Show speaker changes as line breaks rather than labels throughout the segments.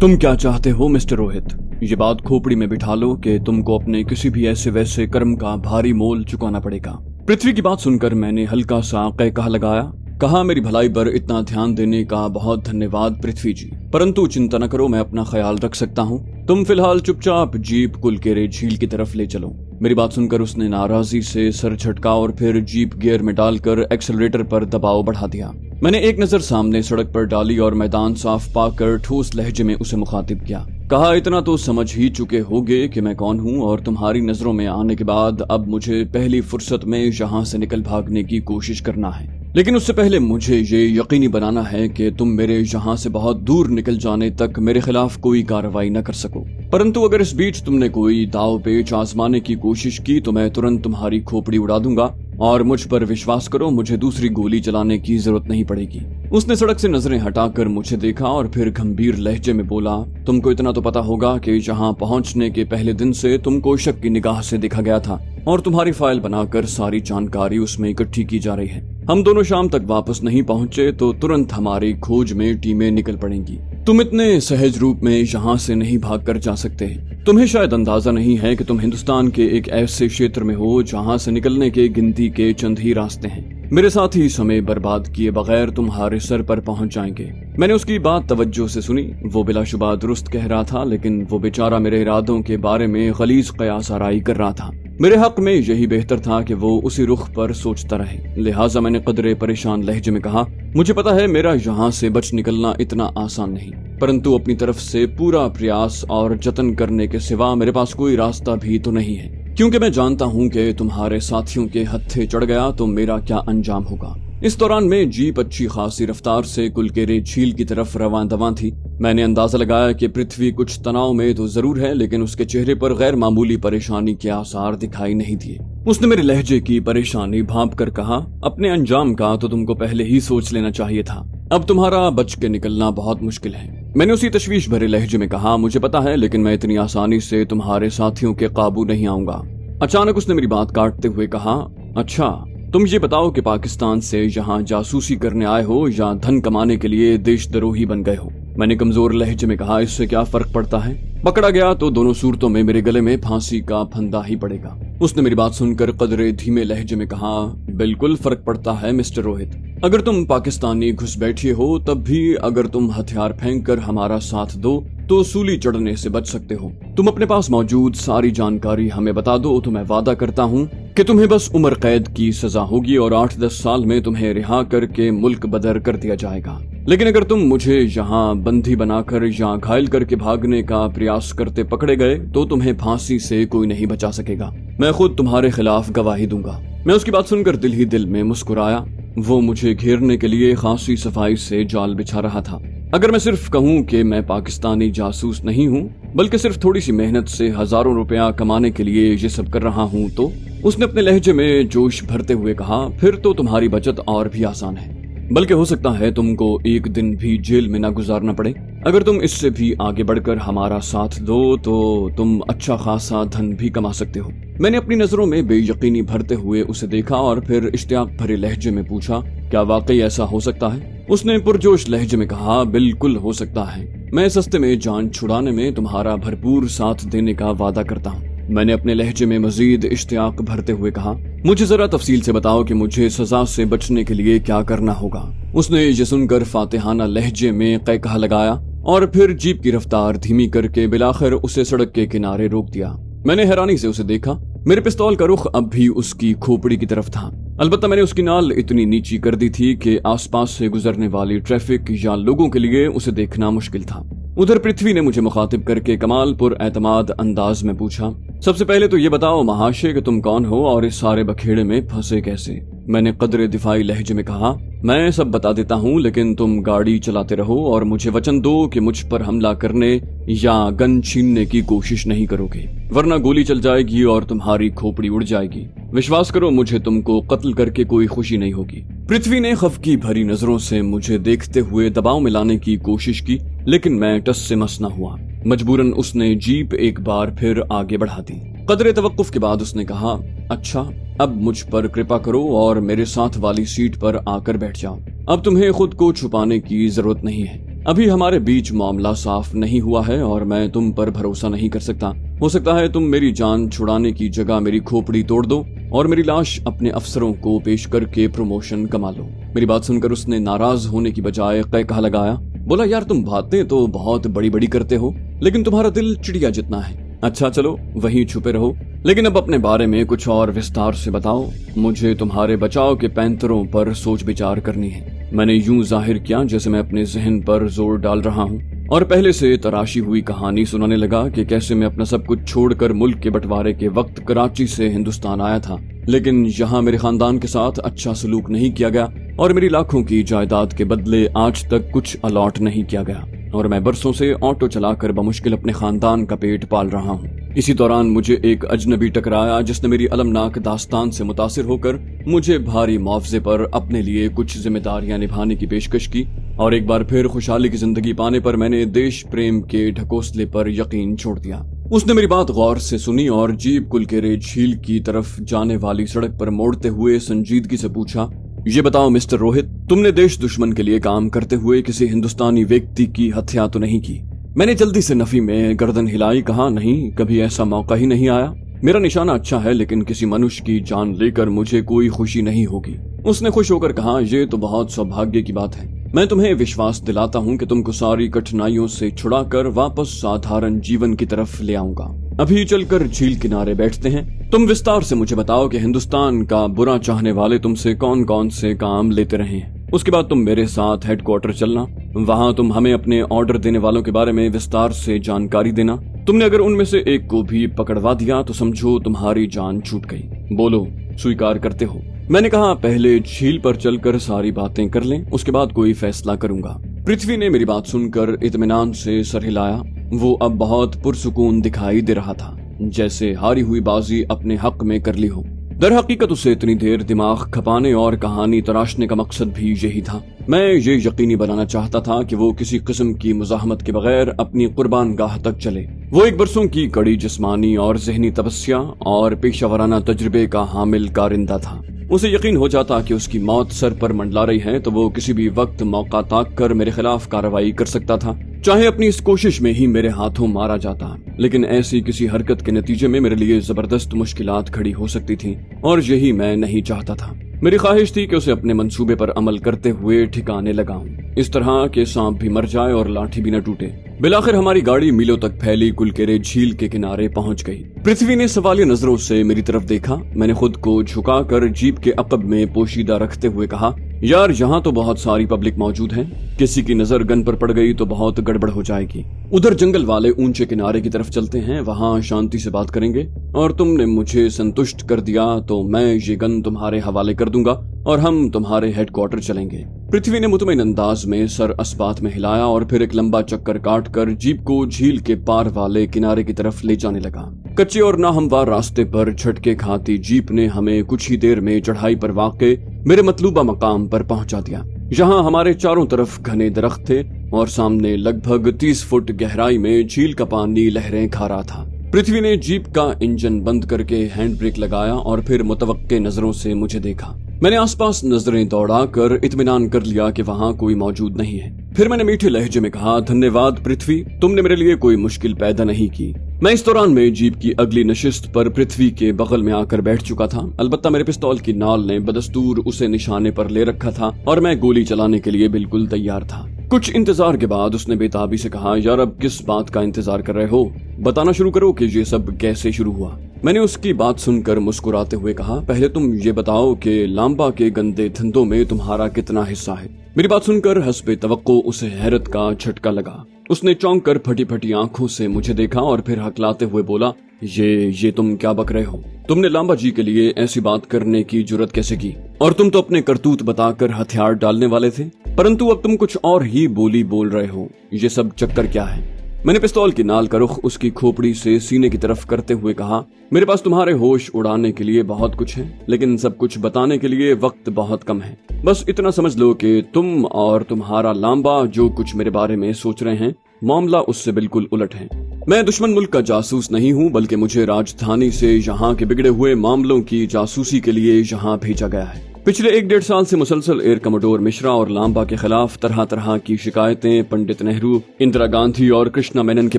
तुम क्या चाहते हो मिस्टर रोहित? ये बात खोपड़ी में बिठा लो कि तुमको अपने किसी भी ऐसे वैसे कर्म का भारी मोल चुकाना पड़ेगा। पृथ्वी की बात सुनकर मैंने हल्का सा कह लगाया। कहा, मेरी भलाई पर इतना ध्यान देने का बहुत धन्यवाद पृथ्वी जी, परंतु चिंता न करो, मैं अपना ख्याल रख सकता हूँ। तुम फिलहाल चुपचाप जीप कुलकेरे झील की तरफ ले चलो। मेरी बात सुनकर उसने नाराजगी से सर झटका और फिर जीप गियर में डालकर एक्सेलरेटर पर दबाव बढ़ा दिया। मैंने एक नजर सामने सड़क पर डाली और मैदान साफ पाकर ठोस लहजे में उसे मुखातिब किया। कहा, इतना तो समझ ही चुके होगे कि मैं कौन हूँ और तुम्हारी नजरों में आने के बाद अब मुझे पहली फुर्सत में यहाँ से निकल भागने की कोशिश करना है। लेकिन उससे पहले मुझे ये यकीनी बनाना है कि तुम मेरे यहाँ से बहुत दूर निकल जाने तक मेरे खिलाफ कोई कार्रवाई न कर सको। परंतु अगर इस बीच तुमने कोई दाव पेच आजमाने की कोशिश की तो मैं तुरंत तुम्हारी खोपड़ी उड़ा दूंगा और मुझ पर विश्वास करो, मुझे दूसरी गोली चलाने की जरूरत नहीं पड़ेगी। उसने सड़क से नजरें हटाकर मुझे देखा और फिर गंभीर लहजे में बोला, तुमको इतना तो पता होगा कि यहाँ पहुँचने के पहले दिन से तुमको शक की निगाह से देखा गया था और तुम्हारी फाइल बनाकर सारी जानकारी उसमें इकट्ठी की जा रही है। हम दोनों शाम तक वापस नहीं पहुँचे तो तुरंत हमारी खोज में टीमें निकल पड़ेंगी। तुम इतने सहज रूप में यहाँ से नहीं भाग कर जा सकते। तुम्हें शायद अंदाजा नहीं है कि तुम हिंदुस्तान के एक ऐसे क्षेत्र में हो जहाँ से निकलने के गिनती के चंद ही रास्ते हैं। मेरे साथ ही समय बर्बाद किए बगैर तुम्हारे सर पर पहुंच जाएंगे। मैंने उसकी बात तवज्जो से सुनी। वो बिलाशुबा दुरुस्त कह रहा था, लेकिन वो बेचारा मेरे इरादों के बारे में गलीज कयास आराई कर रहा था। मेरे हक में यही बेहतर था कि वो उसी रुख पर सोचता रहे। लिहाजा मैंने कदरे परेशान लहजे में कहा, मुझे पता है मेरा यहाँ से बच निकलना इतना आसान नहीं, परंतु अपनी तरफ से पूरा प्रयास और जतन करने के सिवा मेरे पास कोई रास्ता भी तो नहीं है, क्योंकि मैं जानता हूँ कि तुम्हारे साथियों के हत्थे चढ़ गया तो मेरा क्या अंजाम होगा। इस दौरान में जीप अच्छी खासी रफ्तार से कुलकेरे झील की तरफ रवां दवां थी। मैंने अंदाजा लगाया कि पृथ्वी कुछ तनाव में तो जरूर है, लेकिन उसके चेहरे पर गैर मामूली परेशानी के आसार दिखाई नहीं दिए। उसने मेरे लहजे की परेशानी भांप कर कहा, अपने अंजाम का तो तुमको पहले ही सोच लेना चाहिए था। अब तुम्हारा बच के निकलना बहुत मुश्किल है। मैंने उसी तशवीश भरे लहजे में कहा, मुझे पता है, लेकिन मैं इतनी आसानी से तुम्हारे साथियों के काबू नहीं आऊंगा। अचानक उसने मेरी बात काटते हुए कहा, अच्छा तुम ये बताओ कि पाकिस्तान से यहाँ जासूसी करने आए हो या धन कमाने के लिए देशद्रोही बन गए हो? मैंने कमजोर लहजे में कहा, इससे क्या फर्क पड़ता है? पकड़ा गया तो दोनों सूरतों में मेरे गले में फांसी का फंदा ही पड़ेगा। उसने मेरी बात सुनकर कदरे धीमे लहजे में कहा, बिल्कुल फर्क पड़ता है मिस्टर रोहित। अगर तुम पाकिस्तानी घुसपैठिए हो तब भी अगर तुम हथियार फेंक कर हमारा साथ दो तो सूली चढ़ने से बच सकते हो। तुम अपने पास मौजूद सारी जानकारी हमें बता दो तो मैं वादा करता हूँ कि तुम्हें बस उम्र कैद की सजा होगी और 8-10 साल में तुम्हें रिहा करके मुल्क बदर कर दिया जाएगा। लेकिन अगर तुम मुझे यहाँ बंदी बनाकर या घायल करके भागने का प्रयास करते पकड़े गए तो तुम्हें फांसी से कोई नहीं बचा सकेगा। मैं खुद तुम्हारे खिलाफ गवाही दूंगा। मैं उसकी बात सुनकर दिल ही दिल में मुस्कुराया। वो मुझे घेरने के लिए खासी सफाई से जाल बिछा रहा था। अगर मैं सिर्फ कहूँ कि मैं पाकिस्तानी जासूस नहीं हूँ, बल्कि सिर्फ थोड़ी सी मेहनत से हजारों रुपया कमाने के लिए ये सब कर रहा हूँ तो? उसने अपने लहजे में जोश भरते हुए कहा, फिर तो तुम्हारी बचत और भी आसान है, बल्कि हो सकता है तुमको एक दिन भी जेल में न गुजारना पड़े। अगर तुम इससे भी आगे बढ़कर हमारा साथ दो तो तुम अच्छा खासा धन भी कमा सकते हो। मैंने अपनी नजरों में बेयकीनी भरते हुए उसे देखा और फिर इश्तियाक भरे लहजे में पूछा, क्या वाकई ऐसा हो सकता है? उसने पुरजोश लहजे में कहा, बिल्कुल हो सकता है। मैं सस्ते में जान छुड़ाने में तुम्हारा भरपूर साथ देने का वादा करता हूँ। मैंने अपने लहजे में मजीद इश्तियाक भरते हुए कहा, मुझे जरा तफसील से बताओ कि मुझे सजा से बचने के लिए क्या करना होगा। उसने ये सुनकर फातिहाना लहजे में कह लगाया और फिर जीप की रफ्तार धीमी करके बिलाखिर उसे सड़क के किनारे रोक दिया। मैंने हैरानी से उसे देखा। मेरे पिस्तौल का रुख अब भी उसकी खोपड़ी की तरफ था। अलबत्ता मैंने उसकी नाल इतनी नीची कर दी थी कि आसपास से गुजरने वाली ट्रैफिक या लोगों के लिए उसे देखना मुश्किल था। उधर पृथ्वी ने मुझे मुखातिब करके कमालपुर एतमाद अंदाज में पूछा, सबसे पहले तो ये बताओ महाशय कि तुम कौन हो और इस सारे बखेड़े में फंसे कैसे? मैंने कदरे दिफाई लहजे में कहा, मैं सब बता देता हूँ, लेकिन तुम गाड़ी चलाते रहो और मुझे वचन दो कि मुझ पर हमला करने या गन छीनने की कोशिश नहीं करोगे, वरना गोली चल जाएगी और तुम्हारी खोपड़ी उड़ जाएगी। विश्वास करो, मुझे तुमको कत्ल करके कोई खुशी नहीं होगी। पृथ्वी ने खफकी भरी नजरों से मुझे देखते हुए दबाव में लाने की कोशिश की, लेकिन मैं टस से मस न हुआ। मजबूरन उसने जीप एक बार फिर आगे बढ़ा दी। कदरे तवक्कुफ के बाद उसने कहा, अच्छा अब मुझ पर कृपा करो और मेरे साथ वाली सीट पर आकर बैठ जाओ। अब तुम्हें खुद को छुपाने की जरूरत नहीं है। अभी हमारे बीच मामला साफ नहीं हुआ है और मैं तुम पर भरोसा नहीं कर सकता। हो सकता है तुम मेरी जान छुड़ाने की जगह मेरी खोपड़ी तोड़ दो और मेरी लाश अपने अफसरों को पेश करके प्रमोशन कमा लो। मेरी बात सुनकर उसने नाराज होने की बजाय कहा लगाया। बोला, यार तुम बातें तो बहुत बड़ी बड़ी करते हो, लेकिन तुम्हारा दिल चिड़िया जितना है। अच्छा चलो वहीं छुपे रहो, लेकिन अब अपने बारे में कुछ और विस्तार से बताओ। मुझे तुम्हारे बचाव के पैंतरों पर सोच विचार करनी है। मैंने यूं जाहिर किया जैसे मैं अपने जहन पर जोर डाल रहा हूं और पहले से तराशी हुई कहानी सुनाने लगा कि कैसे मैं अपना सब कुछ छोड़कर मुल्क के बंटवारे के वक्त कराची से हिंदुस्तान आया था, लेकिन यहाँ मेरे खानदान के साथ अच्छा सलूक नहीं किया गया और मेरी लाखों की जायदाद के बदले आज तक कुछ अलॉट नहीं किया गया और मैं बरसों से ऑटो चलाकर बमुश्किल अपने खानदान का पेट पाल रहा हूँ। इसी दौरान मुझे एक अजनबी टकराया जिसने मेरी अलमनाक दास्तान से मुतासिर होकर मुझे भारी मुआवजे पर अपने लिए कुछ जिम्मेदारियां निभाने की पेशकश की और एक बार फिर खुशहाली की जिंदगी पाने पर मैंने देश प्रेम के ढकोसले पर यकीन छोड़ दिया। उसने मेरी बात गौर से सुनी और जीप कुलकेरे झील की तरफ जाने वाली सड़क पर मोड़ते हुए संजीदगी से पूछा, ये बताओ मिस्टर रोहित, तुमने देश दुश्मन के लिए काम करते हुए किसी हिंदुस्तानी व्यक्ति की हत्या तो नहीं की? मैंने जल्दी से नफी में गर्दन हिलाई। कहा, नहीं, कभी ऐसा मौका ही नहीं आया। मेरा निशाना अच्छा है, लेकिन किसी मनुष्य की जान लेकर मुझे कोई खुशी नहीं होगी। उसने खुश होकर कहा, ये तो बहुत सौभाग्य की बात है। मैं तुम्हें विश्वास दिलाता हूँ कि तुमको सारी कठिनाइयों से छुड़ाकर वापस साधारण जीवन की तरफ ले आऊंगा। अभी चलकर झील किनारे बैठते हैं। तुम विस्तार से मुझे बताओ कि हिंदुस्तान का बुरा चाहने वाले तुमसे कौन कौन से काम लेते रहे हैं। उसके बाद तुम मेरे साथ हेडक्वार्टर चलना। वहाँ तुम हमें अपने ऑर्डर देने वालों के बारे में विस्तार से जानकारी देना। तुमने अगर उनमें से एक को भी पकड़वा दिया तो समझो तुम्हारी जान छूट गई। बोलो, स्वीकार करते हो? मैंने कहा, पहले झील पर चलकर सारी बातें कर लें, उसके बाद कोई फैसला करूंगा। पृथ्वी ने मेरी बात सुनकर इत्मीनान से सर हिलाया। वो अब बहुत पुरसुकून दिखाई दे रहा था, जैसे हारी हुई बाजी अपने हक में कर ली हो। दर हकीकत उसे इतनी देर दिमाग खपाने और कहानी तराशने का मकसद भी यही था। मैं ये यकीनी बनाना चाहता था कि वो किसी किस्म की मुजाहमत के बगैर अपनी कुर्बान गाह तक चले। वो एक बरसों की कड़ी जिस्मानी और जहनी तपस्या और पेशावराना तजुर्बे का हामिल कारिंदा था। उसे यकीन हो जाता कि उसकी मौत सर पर मंडला रही है तो वो किसी भी वक्त मौका ताक कर मेरे खिलाफ कार्रवाई कर सकता था, चाहे अपनी इस कोशिश में ही मेरे हाथों मारा जाता। लेकिन ऐसी किसी हरकत के नतीजे में मेरे लिए जबरदस्त मुश्किलात खड़ी हो सकती थी और यही मैं नहीं चाहता था। मेरी ख्वाहिश थी कि उसे अपने मंसूबे पर अमल करते हुए ठिकाने लगाऊं, इस तरह के सांप भी मर जाए और लाठी भी न टूटे। बिलाखिर हमारी गाड़ी मीलों तक फैली कुलकेरे झील के किनारे पहुंच गई। पृथ्वी ने सवालिया नजरों से मेरी तरफ देखा। मैंने खुद को झुकाकर जीप के अकब में पोशीदा रखते हुए कहा, यार यहाँ तो बहुत सारी पब्लिक मौजूद है, किसी की नजर गन पर पड़ गई तो बहुत गड़बड़ हो जाएगी। उधर जंगल वाले ऊंचे किनारे की तरफ चलते हैं, वहाँ शांति से बात करेंगे और तुमने मुझे संतुष्ट कर दिया तो मैं ये गन तुम्हारे हवाले कर दूंगा और हम तुम्हारे हेडक्वार्टर चलेंगे। पृथ्वी ने मुतमईन अंदाज में सर अस्बात में हिलाया और फिर एक लंबा चक्कर काटकर जीप को झील के पार वाले किनारे की तरफ ले जाने लगा। कच्चे और नाहमवार रास्ते पर झटके खाती जीप ने हमें कुछ ही देर में चढ़ाई पर वाक़े मेरे मतलूबा मकाम पर पहुंचा दिया। यहाँ हमारे चारों तरफ घने दरख्त थे और सामने लगभग 30 फुट गहराई में झील का पानी लहरें खा रहा था। पृथ्वी ने जीप का इंजन बंद करके हैंड ब्रेक लगाया और फिर मुतवक्के नजरों से मुझे देखा। मैंने आसपास नजरें दौड़ाकर इत्मीनान कर लिया कि वहाँ कोई मौजूद नहीं है। फिर मैंने मीठे लहजे में कहा, धन्यवाद पृथ्वी, तुमने मेरे लिए कोई मुश्किल पैदा नहीं की। मैं इस दौरान में जीप की अगली नशिस्त पर पृथ्वी के बगल में आकर बैठ चुका था। अलबत्ता मेरे पिस्तौल की नाल ने बदस्तूर उसे निशाने पर ले रखा था और मैं गोली चलाने के लिए बिल्कुल तैयार था। कुछ इंतजार के बाद उसने बेताबी से कहा, यार अब किस बात का इंतजार कर रहे हो? बताना शुरू करो कि ये सब कैसे शुरू हुआ। मैंने उसकी बात सुनकर मुस्कुराते हुए कहा, पहले तुम ये बताओ कि लांबा के गंदे धंधों में तुम्हारा कितना हिस्सा है। मेरी बात सुनकर हस्बे तवक्को उसे हैरत का झटका लगा। उसने चौंक कर फटी फटी आंखों से मुझे देखा और फिर हकलाते हुए बोला, ये तुम क्या बक रहे हो? तुमने लांबा जी के लिए ऐसी बात करने की जुर्रत कैसे की? और तुम तो अपने करतूत बताकर हथियार डालने वाले थे, परंतु अब तुम कुछ और ही बोली बोल रहे हो। ये सब चक्कर क्या है? मैंने पिस्तौल की नाल का रुख उसकी खोपड़ी से सीने की तरफ करते हुए कहा, मेरे पास तुम्हारे होश उड़ाने के लिए बहुत कुछ है, लेकिन सब कुछ बताने के लिए वक्त बहुत कम है। बस इतना समझ लो कि तुम और तुम्हारा लांबा जो कुछ मेरे बारे में सोच रहे हैं, मामला उससे बिल्कुल उलट है। मैं दुश्मन मुल्क का जासूस नहीं हूँ, बल्कि मुझे राजधानी से यहाँ के बिगड़े हुए मामलों की जासूसी के लिए यहाँ भेजा गया है। पिछले 1-1.5 साल से मुसलसल एयर कमोडोर मिश्रा और लांबा के खिलाफ तरह तरह की शिकायतें पंडित नेहरू, इंदिरा गांधी और कृष्णा मेनन के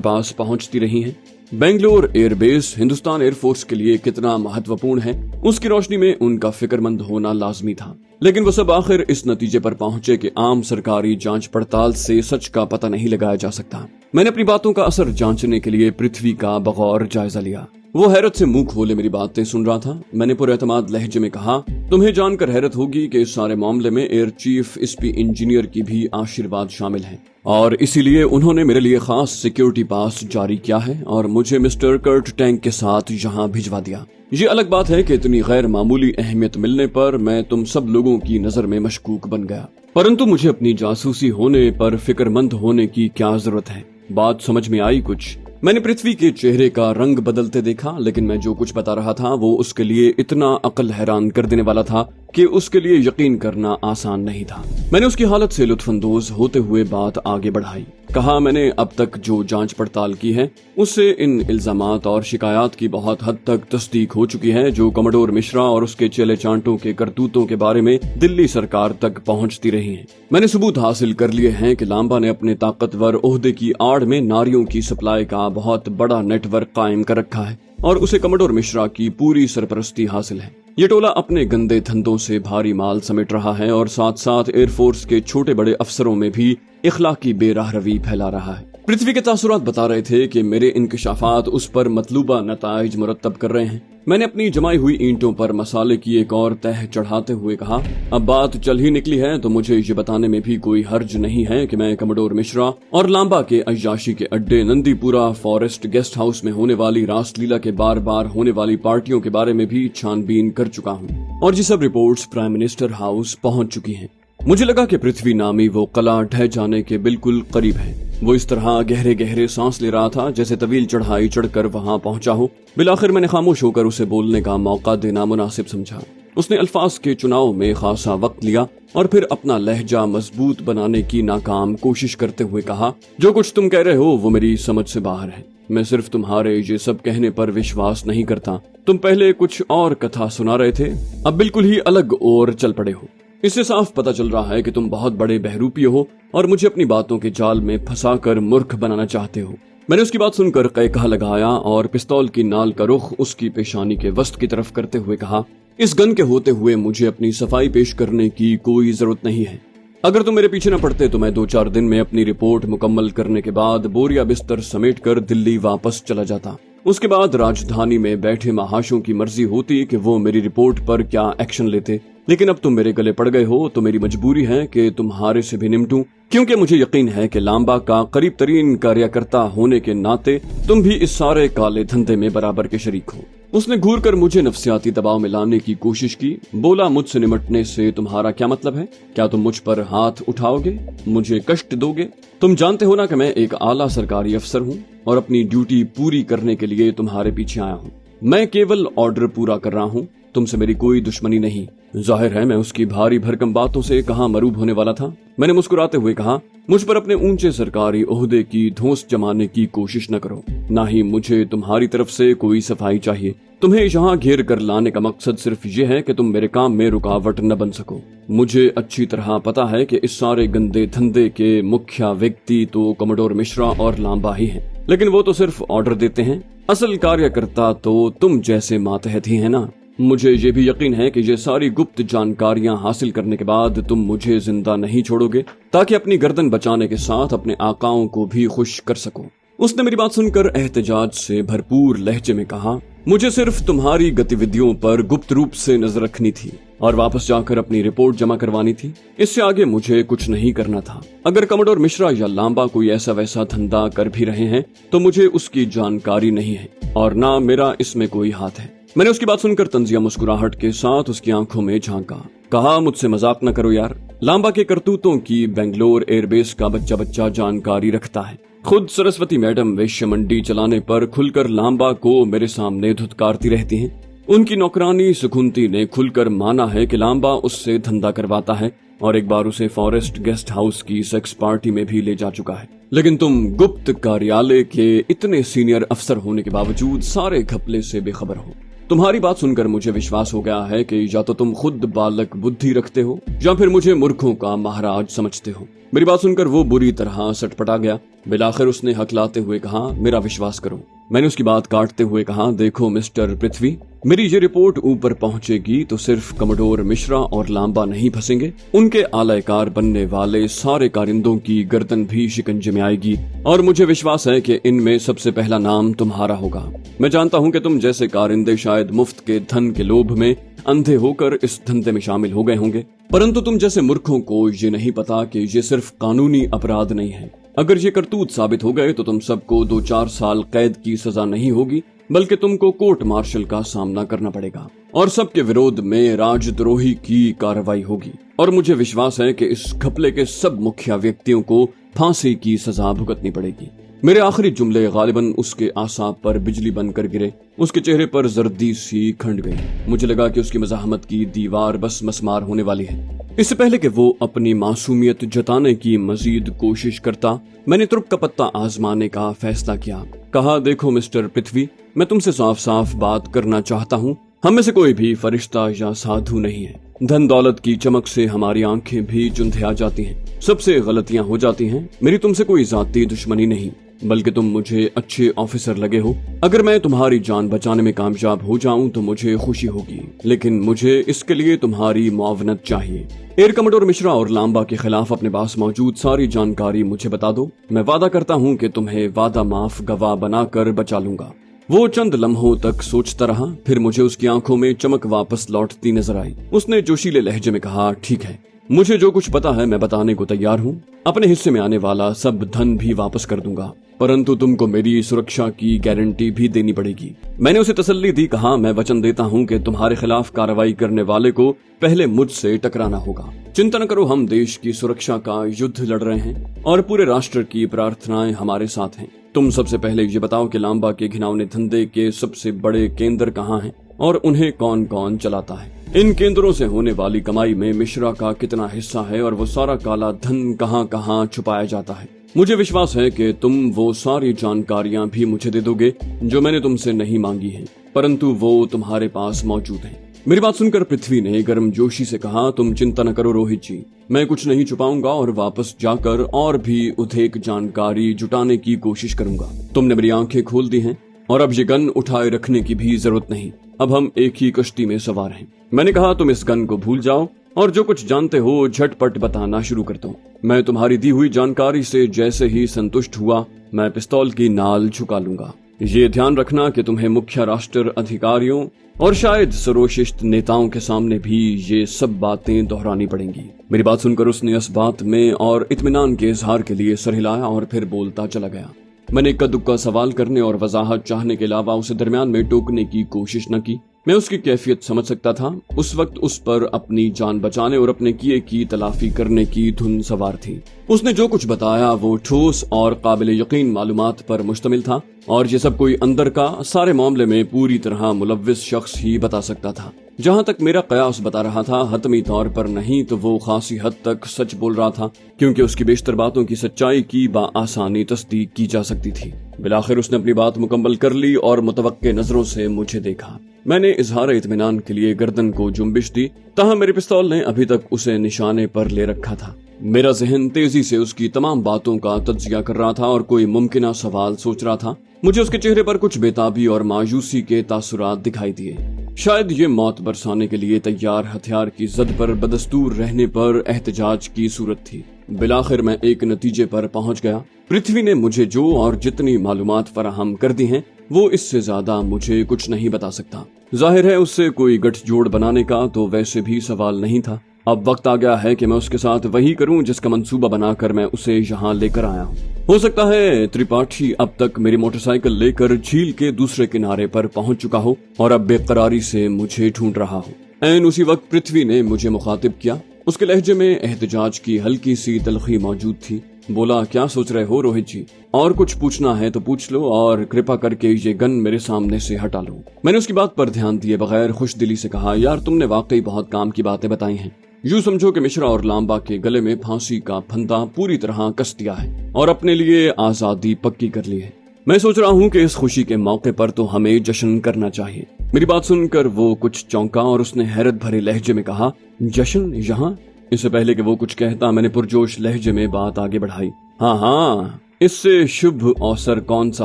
पास पहुंचती रही हैं। बेंगलोर एयरबेस हिंदुस्तान एयरफोर्स के लिए कितना महत्वपूर्ण है, उसकी रोशनी में उनका फिक्रमंद होना लाजमी था। लेकिन वो सब आखिर इस नतीजे पर पहुंचे कि आम सरकारी जांच पड़ताल से सच का पता नहीं लगाया जा सकता। मैंने अपनी बातों का असर जांचने के लिए पृथ्वी का बगौर जायजा लिया। वो हैरत से मुंह खोले मेरी बातें सुन रहा था। मैंने पुरएतमाद लहजे में कहा, तुम्हें जानकर हैरत होगी कि इस सारे मामले में एयर चीफ एसपी इंजीनियर की भी आशीर्वाद शामिल है और इसीलिए उन्होंने मेरे लिए खास सिक्योरिटी पास जारी किया है और मुझे मिस्टर कर्ट टैंक के साथ यहाँ भिजवा दिया। ये अलग बात है कि इतनी गैर मामूली अहमियत मिलने पर मैं तुम सब लोगों की नजर में मशकूक बन गया, परंतु मुझे अपनी जासूसी होने पर फिक्रमंद होने की क्या जरूरत है। बात समझ में आई कुछ? मैंने पृथ्वी के चेहरे का रंग बदलते देखा, लेकिन मैं जो कुछ बता रहा था वो उसके लिए इतना अकल हैरान कर देने वाला था कि उसके लिए यकीन करना आसान नहीं था। मैंने उसकी हालत से लुत्फानंदोज होते हुए बात आगे बढ़ाई। कहा, मैंने अब तक जो जांच पड़ताल की है उससे इन इल्जामात और शिकायत की बहुत हद तक तस्दीक हो चुकी है जो कमोडोर मिश्रा और उसके चेले चांटों के करतूतों के बारे में दिल्ली सरकार तक पहुंचती रही हैं। मैंने सबूत हासिल कर लिए हैं कि लांबा ने अपने ताकतवर ओहदे की आड़ में नारियों की सप्लाई का बहुत बड़ा नेटवर्क कायम कर रखा है और उसे कमोडोर मिश्रा की पूरी सरपरस्ती हासिल है। ये टोला अपने गंदे धंधों से भारी माल समेट रहा है और साथ साथ एयरफोर्स के छोटे बड़े अफसरों में भी इखलाकी बेराहरवी फैला रहा है। पृथ्वी के तासुरात बता रहे थे कि मेरे इंकशाफात उस पर मतलूबा नताइज मुरत्तब कर रहे हैं। मैंने अपनी जमाई हुई ईंटों पर मसाले की एक और तह चढ़ाते हुए कहा, अब बात चल ही निकली है तो मुझे ये बताने में भी कोई हर्ज नहीं है कि मैं कमोडोर मिश्रा और लांबा के अय्याशी के अड्डे, नंदीपुरा फॉरेस्ट गेस्ट हाउस में होने वाली रासलीला के बार बार होने वाली पार्टियों के बारे में भी छानबीन कर चुका हूँ और ये सब रिपोर्ट्स प्राइम मिनिस्टर हाउस पहुंच चुकी हैं। मुझे लगा कि पृथ्वी नामी वो कला ढह जाने के बिल्कुल करीब है। वो इस तरह गहरे गहरे सांस ले रहा था जैसे तवील चढ़ाई चढ़कर वहां पहुंचा हो। बिलाखिर मैंने खामोश होकर उसे बोलने का मौका देना मुनासिब समझा। उसने अल्फाज के चुनाव में खासा वक्त लिया और फिर अपना लहजा मजबूत बनाने की नाकाम कोशिश करते हुए कहा, जो कुछ तुम कह रहे हो वो मेरी समझ से बाहर है। मैं सिर्फ तुम्हारे ये सब कहने पर विश्वास नहीं करता। तुम पहले कुछ और कथा सुना रहे थे, अब बिल्कुल ही अलग और चल पड़े हो। इससे साफ पता चल रहा है कि तुम बहुत बड़े बहरूपी हो और मुझे अपनी बातों के जाल में फंसाकर मूर्ख बनाना चाहते हो। मैंने उसकी बात सुनकर कैकहा लगाया और पिस्तौल की नाल का रुख उसकी पेशानी के वस्त की तरफ करते हुए कहा, इस गन के होते हुए मुझे अपनी सफाई पेश करने की कोई जरूरत नहीं है। अगर तुम मेरे पीछे न पड़ते तो मैं 2-4 दिन में अपनी रिपोर्ट मुकम्मल करने के बाद बोरिया बिस्तर समेटकर दिल्ली वापस चला जाता। उसके बाद राजधानी में बैठे महाशों की मर्जी होती कि वो मेरी रिपोर्ट पर क्या एक्शन लेते, लेकिन अब तुम मेरे गले पड़ गए हो तो मेरी मजबूरी है कि तुम्हारे से भी निपटूं, क्योंकि मुझे यकीन है कि लांबा का करीब तरीन कार्यकर्ता होने के नाते तुम भी इस सारे काले धंधे में बराबर के शरीक हो। उसने घूर कर मुझे नफ्सियाती दबाव में लाने की कोशिश की। बोला, मुझसे निपटने से तुम्हारा क्या मतलब है? क्या तुम मुझ पर हाथ उठाओगे, मुझे कष्ट दोगे? तुम जानते हो ना कि मैं एक आला सरकारी अफसर हूँ और अपनी ड्यूटी पूरी करने के लिए तुम्हारे पीछे आया हूँ। मैं केवल ऑर्डर पूरा कर रहा हूँ, तुमसे मेरी कोई दुश्मनी नहीं। जाहिर है मैं उसकी भारी भरकम बातों से कहाँ मरूब होने वाला था। मैंने मुस्कुराते हुए कहा, मुझ पर अपने ऊंचे सरकारी ओहदे की धौंस जमाने की कोशिश न करो। ना ही मुझे तुम्हारी तरफ से कोई सफाई चाहिए। तुम्हें यहाँ घेर कर लाने का मकसद सिर्फ ये है कि तुम मेरे काम में रुकावट न बन सको। मुझे अच्छी तरह पता है कि इस सारे गंदे धंधे के मुख्य व्यक्ति तो कमोडोर मिश्रा और लांबा ही हैं, लेकिन वो तो सिर्फ ऑर्डर देते हैं। असल कार्यकर्ता तो तुम जैसे मातहत ही है ना। मुझे ये भी यकीन है कि ये सारी गुप्त जानकारियां हासिल करने के बाद तुम मुझे जिंदा नहीं छोड़ोगे, ताकि अपनी गर्दन बचाने के साथ अपने आकाओं को भी खुश कर सको। उसने मेरी बात सुनकर एहतजाज से भरपूर लहजे में कहा, मुझे सिर्फ तुम्हारी गतिविधियों पर गुप्त रूप से नजर रखनी थी और वापस जाकर अपनी रिपोर्ट जमा करवानी थी। इससे आगे मुझे कुछ नहीं करना था। अगर कमोडोर मिश्रा या लांबा कोई ऐसा वैसा धंधा कर भी रहे हैं तो मुझे उसकी जानकारी नहीं है और ना मेरा इसमें कोई हाथ है। मैंने उसकी बात सुनकर तंजिया मुस्कुराहट के साथ उसकी आंखों में झांका। कहा, मुझसे मजाक न करो यार। लांबा के करतूतों की बेंगलोर एयरबेस का बच्चा बच्चा जानकारी रखता है। खुद सरस्वती मैडम वेश्य मंडी चलाने पर खुलकर लांबा को मेरे सामने धुतकारती रहती हैं। उनकी नौकरानी सुकुंती ने खुलकर माना है कि लांबा उससे धंधा करवाता है और एक बार उसे फॉरेस्ट गेस्ट हाउस की सेक्स पार्टी में भी ले जा चुका है। लेकिन तुम गुप्त कार्यालय के इतने सीनियर अफसर होने के बावजूद सारे घपले से बेखबर हो। तुम्हारी बात सुनकर मुझे विश्वास हो गया है कि या तो तुम खुद बालक बुद्धि रखते हो या फिर मुझे मूर्खों का महाराज समझते हो। मेरी बात सुनकर वो बुरी तरह सटपटा गया। बिलाखिर उसने हकलाते हुए कहा, मेरा विश्वास करो। मैंने उसकी बात काटते हुए कहा, देखो मिस्टर पृथ्वी, मेरी ये रिपोर्ट ऊपर पहुंचेगी तो सिर्फ कमोडोर मिश्रा और लांबा नहीं फंसेंगे, उनके आलयकार बनने वाले सारे कारिंदों की गर्दन भी शिकंजे में आएगी। और मुझे विश्वास है कि इनमें सबसे पहला नाम तुम्हारा होगा। मैं जानता हूं कि तुम जैसे कारिंदे शायद मुफ्त के धन के लोभ में अंधे होकर इस धंधे में शामिल हो गए होंगे, परंतु तुम जैसे मूर्खों को ये नहीं पता कि ये सिर्फ कानूनी अपराध नहीं है। अगर ये करतूत साबित हो गए तो तुम सबको 2-4 साल कैद की सजा नहीं होगी, बल्कि तुमको कोर्ट मार्शल का सामना करना पड़ेगा और सबके विरोध में राजद्रोही की कार्रवाई होगी। और मुझे विश्वास है कि इस घपले के सब मुख्य व्यक्तियों को फांसी की सजा भुगतनी पड़ेगी। मेरे आखिरी जुमले गालिबन उसके आसाब पर बिजली बनकर गिरे। उसके चेहरे पर जर्दी सी खंड गई। मुझे लगा कि उसकी मज़ाहमत की दीवार बस मस्मार होने वाली है। इससे पहले कि वो अपनी मासूमियत जताने की मजीद कोशिश करता, मैंने तुर्क का पत्ता आजमाने का फैसला किया। कहा, देखो मिस्टर पृथ्वी, मैं तुमसे साफ साफ बात करना चाहता हूँ। हम में से कोई भी फरिश्ता या साधु नहीं है। धन दौलत की चमक से हमारी आंखें भी चुंधिया जाती हैं, सबसे गलतियां हो जाती हैं। मेरी तुमसे कोई जाती दुश्मनी नहीं, बल्कि तुम मुझे अच्छे ऑफिसर लगे हो। अगर मैं तुम्हारी जान बचाने में कामयाब हो जाऊं तो मुझे खुशी होगी, लेकिन मुझे इसके लिए तुम्हारी मुआवनत चाहिए। एयर कमोडोर मिश्रा और लांबा के खिलाफ अपने पास मौजूद सारी जानकारी मुझे बता दो। मैं वादा करता हूं कि तुम्हें वादा माफ गवाह बनाकर बचा लूंगा। वो चंद लम्हों तक सोचता रहा, फिर मुझे उसकी आंखों में चमक वापस लौटती नजर आई। उसने जोशीले लहजे में कहा, ठीक है, मुझे जो कुछ पता है मैं बताने को तैयार हूँ। अपने हिस्से में आने वाला सब धन भी वापस कर दूंगा, परंतु तुमको मेरी सुरक्षा की गारंटी भी देनी पड़ेगी। मैंने उसे तसल्ली दी। कहा, मैं वचन देता हूँ कि तुम्हारे खिलाफ कार्रवाई करने वाले को पहले मुझसे टकराना होगा। चिंता न करो, हम देश की सुरक्षा का युद्ध लड़ रहे हैं और पूरे राष्ट्र की प्रार्थनाएं हमारे साथ हैं। तुम सबसे पहले ये बताओ कि लांबा के घिनौने धंधे के सबसे बड़े केंद्र कहाँ हैं और उन्हें कौन कौन चलाता है। इन केंद्रों से होने वाली कमाई में मिश्रा का कितना हिस्सा है और वो सारा काला धन कहाँ कहाँ छुपाया जाता है। मुझे विश्वास है कि तुम वो सारी जानकारियां भी मुझे दे दोगे जो मैंने तुमसे नहीं मांगी हैं, परंतु वो तुम्हारे पास मौजूद हैं। मेरी बात सुनकर पृथ्वी ने गर्मजोशी से कहा, तुम चिंता न करो रोहित जी, मैं कुछ नहीं छुपाऊंगा और वापस जाकर और भी अधिक जानकारी जुटाने की कोशिश करूंगा। तुमने मेरी आंखें खोल दी हैं और अब ये गन उठाए रखने की भी जरूरत नहीं। अब हम एक ही कश्ती में सवार हैं। मैंने कहा, तुम इस गन को भूल जाओ और जो कुछ जानते हो झटपट बताना शुरू कर दो। मैं तुम्हारी दी हुई जानकारी से जैसे ही संतुष्ट हुआ, मैं पिस्तौल की नाल झुका लूंगा। ये ध्यान रखना कि तुम्हें मुख्य राष्ट्र अधिकारियों और शायद सर्वश्रेष्ठ नेताओं के सामने भी ये सब बातें दोहरानी पड़ेंगी। मेरी बात सुनकर उसने इस बात में और इत्मीनान के इजहार के लिए सर हिलाया और फिर बोलता चला गया। मैंने इक्का दुक्का सवाल करने और वजाहत चाहने के अलावा उसे दरमियान में टोकने की कोशिश न की। मैं उसकी कैफियत समझ सकता था। उस वक्त उस पर अपनी जान बचाने और अपने किए की तलाफी करने की धुन सवार थी। उसने जो कुछ बताया वो ठोस और काबिल यकीन मालूमात पर मुश्तमिल था और ये सब कोई अंदर का सारे मामले में पूरी तरह मुलव्विस शख्स ही बता सकता था। जहाँ तक मेरा कयास बता रहा था, हतमी तौर पर नहीं तो वो खासी हद तक सच बोल रहा था, क्योंकि उसकी बेशतर बातों की सच्चाई की बाआसानी तस्दीक की जा सकती थी। बिलाखिर उसने अपनी बात मुकम्मल कर ली और मुतवक्के नजरों से मुझे देखा। मैंने इजहार इत्मीनान के लिए गर्दन को जुम्बिश दी, ताहम मेरे पिस्तौल ने अभी तक उसे निशाने पर ले रखा था। मेरा जहन तेजी से उसकी तमाम बातों का तज्जिया कर रहा था और कोई मुमकिना सवाल सोच रहा था। मुझे उसके चेहरे पर कुछ बेताबी और मायूसी के तासुरात दिखाई दिए। शायद ये मौत बरसाने के लिए तैयार हथियार की जद पर बदस्तूर रहने पर एहतजाज की सूरत थी। बिलाखिर मैं एक नतीजे पर पहुंच गया। पृथ्वी ने मुझे जो और जितनी मालूमात फराहम कर दी हैं, वो इससे ज्यादा मुझे कुछ नहीं बता सकता। जाहिर है उससे कोई गठजोड़ बनाने का तो वैसे भी सवाल नहीं था। अब वक्त आ गया है कि मैं उसके साथ वही करूं जिसका मंसूबा बनाकर मैं उसे यहाँ लेकर आया हूँ। हो सकता है त्रिपाठी अब तक मेरी मोटरसाइकिल लेकर झील के दूसरे किनारे पर पहुंच चुका हो और अब बेकरारी से मुझे ढूंढ रहा हो। ऐन उसी वक्त पृथ्वी ने मुझे मुखातिब किया। उसके लहजे में एहतजाज की हल्की सी तलखी मौजूद थी। बोला, क्या सोच रहे हो रोहित जी? और कुछ पूछना है तो पूछ लो और कृपा करके ये गन मेरे सामने से हटा लो। मैंने उसकी बात पर ध्यान दिए बगैर खुश दिली से कहा, यार तुमने वाकई बहुत काम की बातें बताई हैं। यूं समझो कि मिश्रा और लांबा के गले में फांसी का फंदा पूरी तरह कस दिया है और अपने लिए आजादी पक्की कर ली है। मैं सोच रहा हूँ कि इस खुशी के मौके पर तो हमें जश्न करना चाहिए। मेरी बात सुनकर वो कुछ चौंका और उसने हैरत भरे लहजे में कहा, जश्न यहाँ? इससे पहले कि वो कुछ कहता मैंने पुरजोश लहजे में बात आगे बढ़ाई। हाँ हाँ, इससे शुभ अवसर कौन सा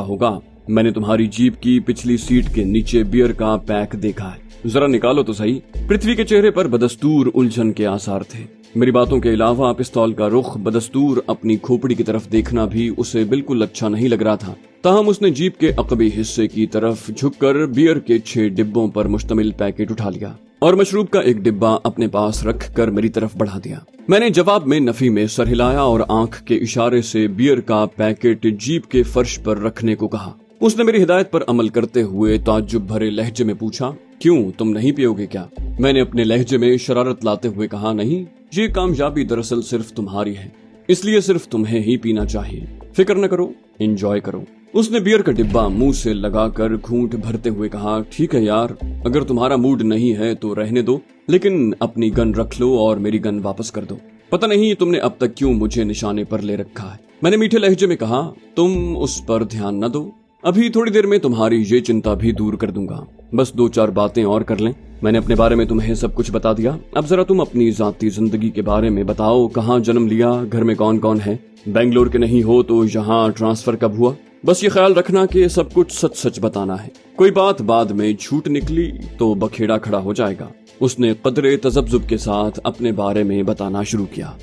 होगा? मैंने तुम्हारी जीप की पिछली सीट के नीचे बियर का पैक देखा है, जरा निकालो तो सही। पृथ्वी के चेहरे पर बदस्तूर उलझन के आसार थे। मेरी बातों के अलावा पिस्तौल का रुख बदस्तूर अपनी खोपड़ी की तरफ देखना भी उसे बिल्कुल अच्छा नहीं लग रहा था। ताहम उसने जीप के अकबी हिस्से की तरफ झुककर बियर के 6 डिब्बों पर मुश्तमिल पैकेट उठा लिया और मशरूब का एक डिब्बा अपने पास रखकर मेरी तरफ बढ़ा दिया। मैंने जवाब में नफी में सर हिलाया और आंख के इशारे से बियर का पैकेट जीप के फर्श पर रखने को कहा। उसने मेरी हिदायत पर अमल करते हुए ताज्जुब भरे लहजे में पूछा, क्यों, तुम नहीं पियोगे क्या? मैंने अपने लहजे में शरारत लाते हुए कहा, नहीं, ये कामयाबी दरअसल सिर्फ तुम्हारी है, इसलिए सिर्फ तुम्हें ही पीना चाहिए। फिक्र न करो, एंजॉय करो। उसने बियर का डिब्बा मुंह से लगाकर घूंट भरते हुए कहा, ठीक है यार, अगर तुम्हारा मूड नहीं है तो रहने दो, लेकिन अपनी गन रख लो और मेरी गन वापस कर दो। पता नहीं तुमने अब तक क्यों मुझे निशाने पर ले रखा है। मैंने मीठे लहजे में कहा, तुम उस पर ध्यान न दो, अभी थोड़ी देर में तुम्हारी ये चिंता भी दूर कर दूंगा। बस 2-4 बातें और कर लें। मैंने अपने बारे में तुम्हें सब कुछ बता दिया, अब जरा तुम अपनी जाती जिंदगी के बारे में बताओ। कहाँ जन्म लिया, घर में कौन कौन है, बेंगलोर के नहीं हो तो यहाँ ट्रांसफर कब हुआ? बस ये ख्याल रखना कि सब कुछ सच सच बताना है। कोई बात बाद में झूठ निकली तो बखेड़ा खड़ा हो जाएगा। उसने कदरे तजब्जुब के साथ अपने बारे में बताना शुरू किया।